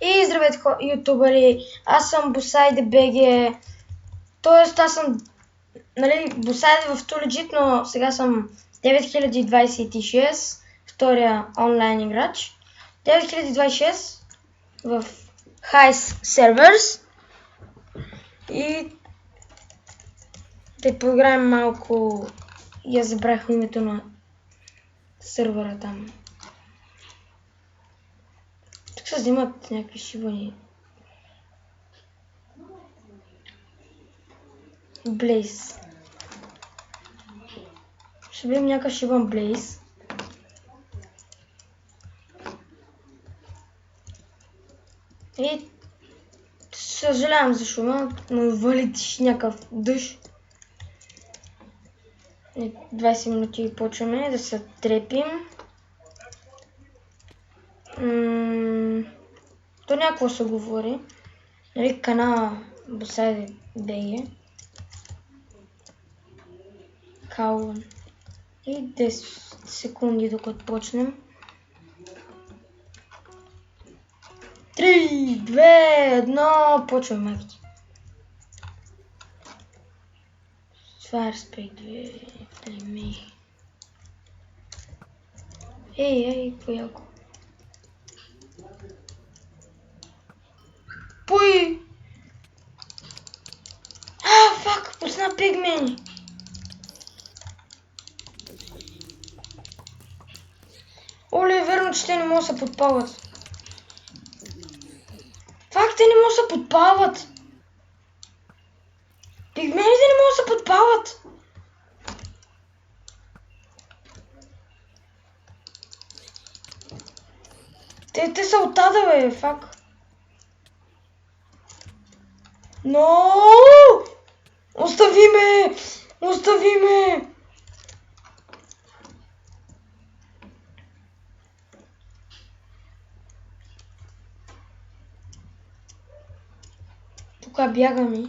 И здравейте, ютубъри, аз съм Босайде БГ, т.е. аз съм, Босайде в Too Legit, но сега съм 9026, втория онлайн играч. 9026 в Heist Servers и да поиграем малко. Я забрах името на сървъра там. Тук се взимат някакви шибани. Блейз. Ще видим някакъв шибан Блейз. И съжалявам за шума, но вали някакъв дъжд. 20 минути и почваме да се трепим. То някакво се говори. Канала Босайде БГ. Каун. И 10 секунди докато почнем. 3, 2, 1, почваме, майките. Fire Spray 2, племи. Ей, пояко. Пуй! Фак, пусна пигмени. Оле, верно, че те не могат да се подпалват. Фак, те не могат да се подпалват. Пигмените не могат да се подпалват. Те са от ада, бе, фак. Но! Остави ме! Остави ме! Тук бягаме.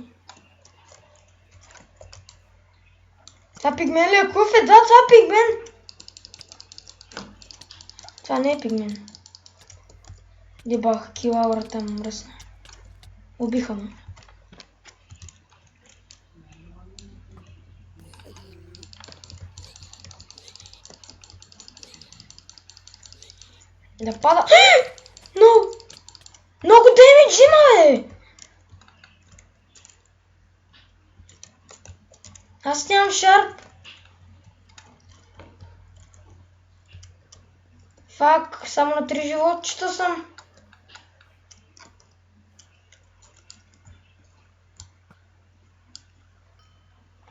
Това пигмен ли е? Какъв е? Да, това е пигмен! Това не е пигмен. Дебах, килаурата мръсна. Убиха му. Да пада. Много демидж има, бе! Аз нямам шарп. Фак, само на 3 животчета съм.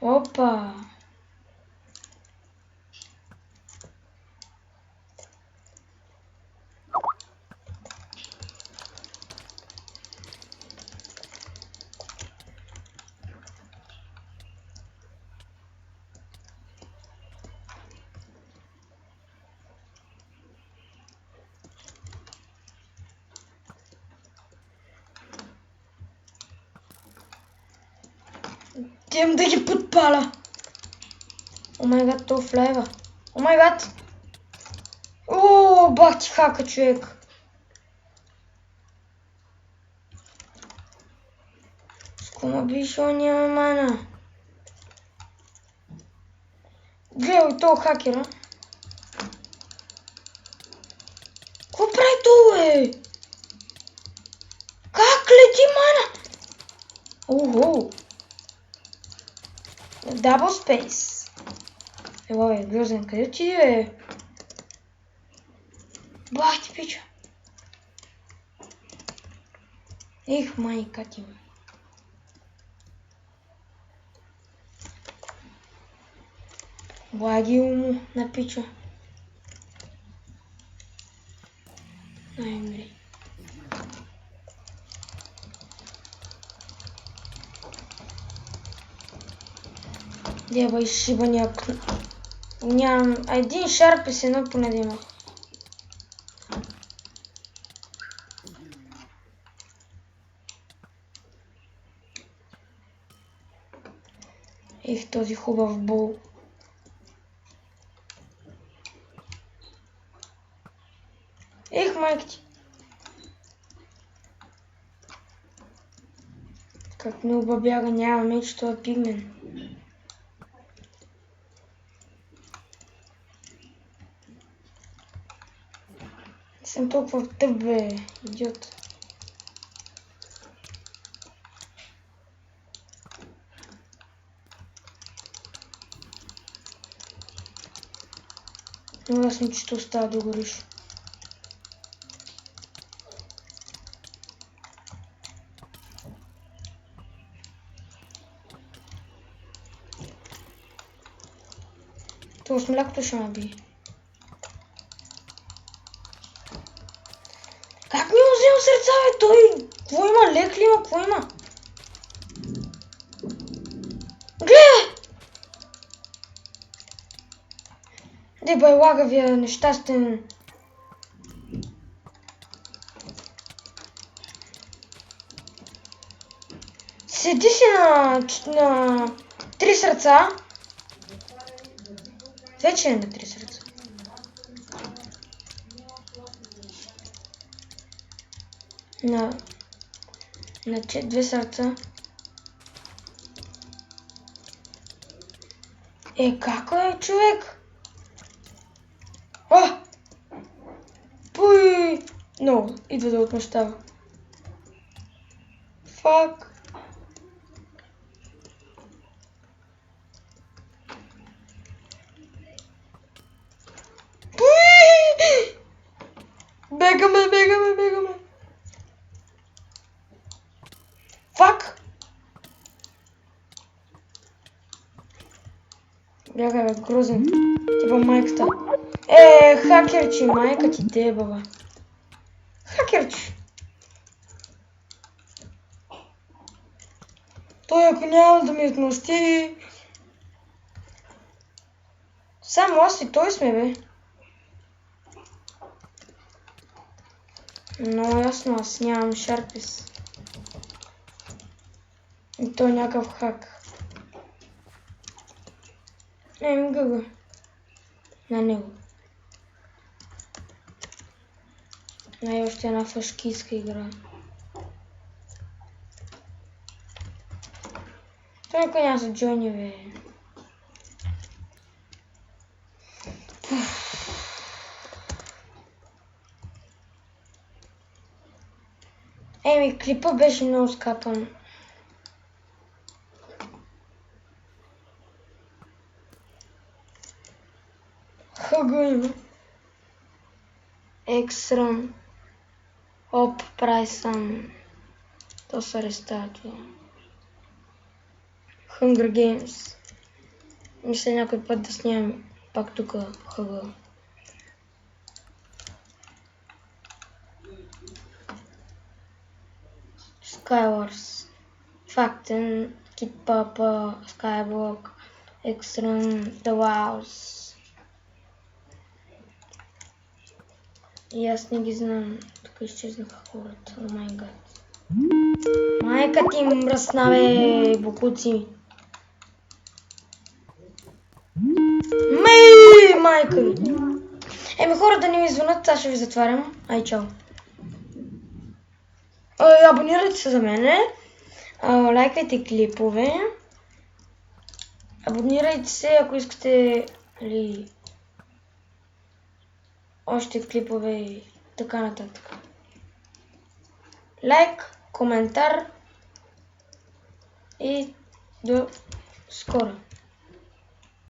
Опа! Тем да ги подпаля. О май гад, то флайва. О май гад. О, бах ти хака, човек. Скома биш, няма мана. Гледай то хакера. Какво прави то, бе? Как лети мана? Ого. Дабл спейс. Ева, бе, Грозен, къде отиди, бе? Бах ти, пича. Ех, майка ти. Благи му на пича. Ай-мри. Деба изшибаняк. Нямам. Един шарп и с едно поне да има. Ех, този хубав бол. Ех, майка ти. Как не обабяга, няма меч, това е пигмен. Не съм толкова тъп, бе, идиот. Но ясно, че ще остава да гориш. Това с млякото ще наби. Как ми му взема сърца, бе? Той... Какво има? Лек ли има? Какво има? Гледай! Де бай лагавия нещастен. Седи си на 3 сърца. Вече е на 3 сърца. На 2 сърца. Како е, човек? Пуй! Но, идва да отмъщава. Фак. Бегаме. Фак! Бягай, бе, грозен. Типа майката. Хакерчи, майка ти те, баба. Хакерчи. Той ако няма да ми отмъсти... Само аз и той сме, бе. Но ясно, аз нямам шарпис. И той някакъв хак. Гъга. На него. Още една фашкийска игра. Той никой няма за Джони, бе. Клипа беше много скапан. Хъга има. Екстръм. Оп, прайсъм. То са рестартва. Hunger Games. Мисля някой път да снимам пак тука хъга. Skywars. Facten, Kid Papa, Skywalk, Extreme, The Wows. И аз не ги знам. Тук изчезнаха хората. О май гад. Майка ти мръсна, бе, бокуци. Майка ви. Хората не ми звънат, сега ще ви затварям. Ай, чао. Абонирайте се за мене. Лайкайте клипове. Абонирайте се, ако искате още клипове и така нататък. Лайк, коментар и до скоро.